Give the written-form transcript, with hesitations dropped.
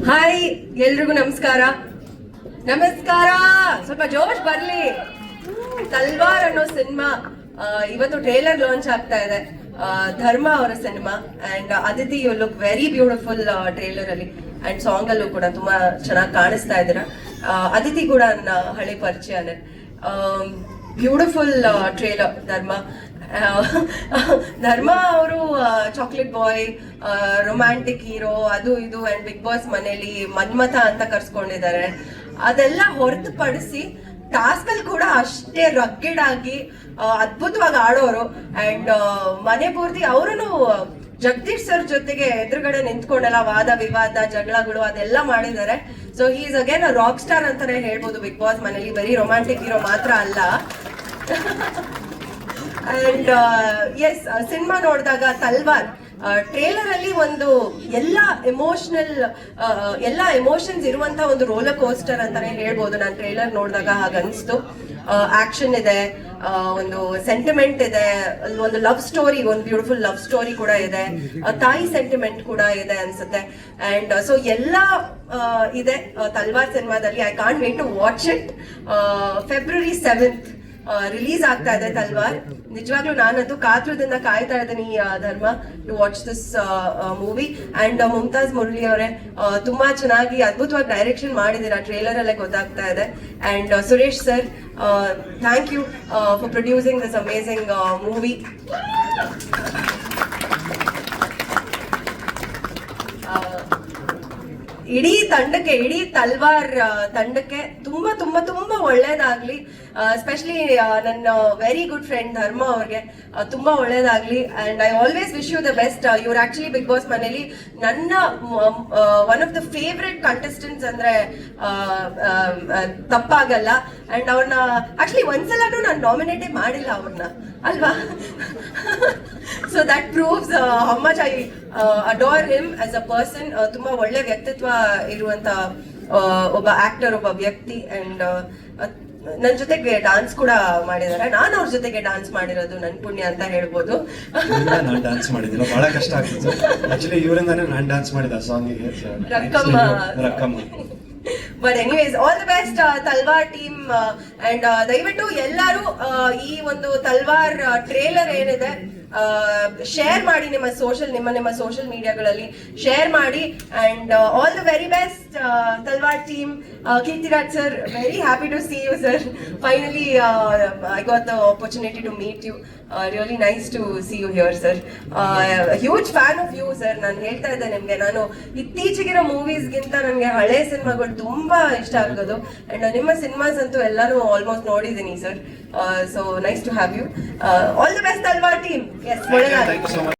Hi, ಎಲ್ರಿಗೂ ನಮಸ್ಕಾರ. ಸ್ವಲ್ಪ ಜೋಶ್ ಬರ್ಲಿ. ತಲ್ವಾರ್ ಅನ್ನೋ ಸಿನಿಮಾ ಇವತ್ತು ಟ್ರೇಲರ್ ಲಾಂಚ್ ಆಗ್ತಾ ಇದೆ. ಧರ್ಮ ಅವರ cinema and Aditi you look very beautiful trailer ಅಲ್ಲಿ ಅಂಡ್ ಸಾಂಗ್ ಅಲ್ಲೂ ಕೂಡ ತುಂಬಾ ಚೆನ್ನಾಗಿ ಕಾಣಿಸ್ತಾ ಇದ್ದೀರಾ. ಅದಿತಿ ಕೂಡ ನನ್ನ ಹಳೆ ಪರಿಚಯನೇ. ಬ್ಯೂಟಿಫುಲ್ ಟ್ರೇಲರ್ ಧರ್ಮ ಅವರು ಚಾಕ್ಲೇಟ್ ಬಾಯ್, ರೊಮ್ಯಾಂಟಿಕ್ ಹೀರೋ, ಅದು ಇದು ಅಂಡ್ ಬಿಗ್ ಬಾಸ್ ಮನೇಲಿ ಮನ್ಮಥ ಅಂತ ಕರ್ಸ್ಕೊಂಡಿದ್ದಾರೆ. ಅದೆಲ್ಲ ಹೊರತುಪಡಿಸಿ ಟಾಸ್ಕ್ ಅಲ್ಲಿ ಕೂಡ ಅಷ್ಟೇ ರಗ್ಗೆಡ್ ಆಗಿ ಅದ್ಭುತವಾಗಿ ಆಡೋರು. ಅಂಡ್ ಮನೆ ಪೂರ್ತಿ ಅವರು ಜಗದೀಶ್ ಸರ್ ಜೊತೆಗೆ ಎದುರುಗಡೆ ನಿಂತ್ಕೊಂಡೆಲ್ಲ ವಾದ ವಿವಾದ ಜಗಳಗಳು ಅದೆಲ್ಲ ಮಾಡಿದ್ದಾರೆ. So he is again a rock star ಅಂತಾನೆ ಹೇಳ್ಬೋದು ಬಿಗ್ ಬಾಸ್ ಮನೇಲಿ. ಬರೀ ರೊಮ್ಯಾಂಟಿಕ್ ಹೀರೋ ಮಾತ್ರ ಅಲ್ಲ. ಅಂಡ್ ಎಸ್, ಸಿನಿಮಾ ನೋಡಿದಾಗ ತಲ್ವಾರ್ ಟ್ರೇಲರ್ ಅಲ್ಲಿ ಒಂದು ಎಲ್ಲ ಎಮೋಷನ್ಸ್ ಇರುವಂತ ಒಂದು ರೋಲರ್ ಕೋಸ್ಟರ್ ಅಂತಾನೆ ಹೇಳ್ಬೋದು. ನಾನು ಟ್ರೇಲರ್ ನೋಡಿದಾಗ ಹಾಗನ್ಸ್ತು. ಆಕ್ಷನ್ ಇದೆ, ಒಂದು ಸೆಂಟಿಮೆಂಟ್ ಇದೆ, ಒಂದು ಲವ್ ಸ್ಟೋರಿ, ಒಂದು ಬ್ಯೂಟಿಫುಲ್ ಲವ್ ಸ್ಟೋರಿ ಕೂಡ ಇದೆ, ತಾಯಿ ಸೆಂಟಿಮೆಂಟ್ ಕೂಡ ಇದೆ ಅನ್ಸುತ್ತೆ. ಅಂಡ್ ಸೊ ಎಲ್ಲ ಇದೆ ತಲ್ವಾರ್ ಸಿನಿಮಾದಲ್ಲಿ. I can't wait to watch it. February 7th release ಆಗ್ತಾ ಇದೆ ತಲ್ವಾರ್. ನಿಜವಾಗ್ಲೂ ನಾನಂತೂ ಕಾತುರದಿಂದ ಕಾಯ್ತಾ ಇದ್ದೀನಿ Dharma to watch this movie. And Mumtaz Murali ಅವರೇ ತುಂಬಾ ಚೆನ್ನಾಗಿ ಅದ್ಭುತವಾಗಿ ಡೈರೆಕ್ಷನ್ ಮಾಡಿದ್ದೀರಾ, ಟ್ರೇಲರ್ ಅಲ್ಲೇ ಗೊತ್ತಾಗ್ತಾ ಇದೆ. And Suresh sir, thank you for producing this amazing movie. ಇಡೀ ತಲ್ವಾರ್ ತಂಡಕ್ಕೆ ತುಂಬಾ ತುಂಬಾ ತುಂಬಾ ಒಳ್ಳೇದಾಗ್ಲಿ. ಎಸ್ಪೆಷಲಿ ನನ್ನ ವೆರಿ ಗುಡ್ ಫ್ರೆಂಡ್ ಧರ್ಮ ಅವ್ರಿಗೆ ತುಂಬಾ ಒಳ್ಳೇದಾಗ್ಲಿ. And I always wish you the best. ಇವ್ರು ಆಕ್ಚುಲಿ ಬಿಗ್ ಬಾಸ್ ಮನೇಲಿ ನನ್ನ one of the favourite contestants ಅಂದ್ರೆ ತಪ್ಪಾಗಲ್ಲ. ಅಂಡ್ ಅವ್ರನ್ನ ಆಕ್ಚುಲಿ ಒಂದ್ಸಲನೂ ನಾನು ನಾಮಿನೇಟೇ ಮಾಡಿಲ್ಲ ಅವ್ರನ್ನ, ಅಲ್ವಾ? So that proves how much I adore him as a person. ತುಂಬಾ ಒಳ್ಳೆ ವ್ಯಕ್ತಿತ್ವ ಇರುವಂತ ಒಬ್ಬ ಆಕ್ಟರ್, ಒಬ್ಬ ವ್ಯಕ್ತಿ. ಅಂಡ್ ನನ್ನ ಜೊತೆಗೆ ಡಾನ್ಸ್ ಕೂಡ ಮಾಡಿದ್ದಾರೆ. ನಾನು ಅವ್ರ ಜೊತೆಗೆ ಡಾನ್ಸ್ ಮಾಡಿರೋದು ನನ್ ಪುಣ್ಯ ಅಂತ ಹೇಳ್ಬೋದು. ನಾನು ಡಾನ್ಸ್ ಮಾಡಿದಿಲ್ಲ, ಬಹಳ ಕಷ್ಟ ಆಗ್ತದೆ. ಆಕ್ಚುಲಿ ಇವರಿಂದಾನೇ ನಾನು ಡಾನ್ಸ್ ಮಾಡಿದ ಸಾಂಗಿಗೆ, Rakkamma. But anyways, all the best Talwar team. And ದಯವಿಟ್ಟು ಎಲ್ಲರೂ ಈ ಒಂದು ತಲ್ವಾರ್ ಟ್ರೇಲರ್ ಏನಿದೆ ಶೇರ್ ಮಾಡಿ, ನಿಮ್ಮ ಸೋಷಿಯಲ್ ಮೀಡಿಯಾಗಳಲ್ಲಿ ಶೇರ್ ಮಾಡಿ. And all the very best Talwar team. Keerthiraj sir, very happy to see you sir. Finally I got the opportunity to meet you. Really nice to see you here sir. Huge fan of you sir. ನಾನು ಹೇಳ್ತಾ ಇದ್ದೆ ನಿಮ್ಗೆ, ನಾನು ಇತ್ತೀಚೆಗಿರೋ ಮೂವೀಸ್ಗಿಂತ ನನಗೆ ಹಳೆ ಸಿನಿಮಾಗಳು ತುಂಬಾ ಇಷ್ಟ ಆಗೋದು. ಅಂಡ್ ನಿಮ್ಮ ಸಿನಿಮಾಸ್ ಅಂತೂ ಎಲ್ಲಾನು ಆಲ್ಮೋಸ್ಟ್ ನೋಡಿದ್ದೀನಿ sir. So nice to have you. All the best Talwar team. Yes, ಒಳ್ಳೆಯದಾಗಲಿ.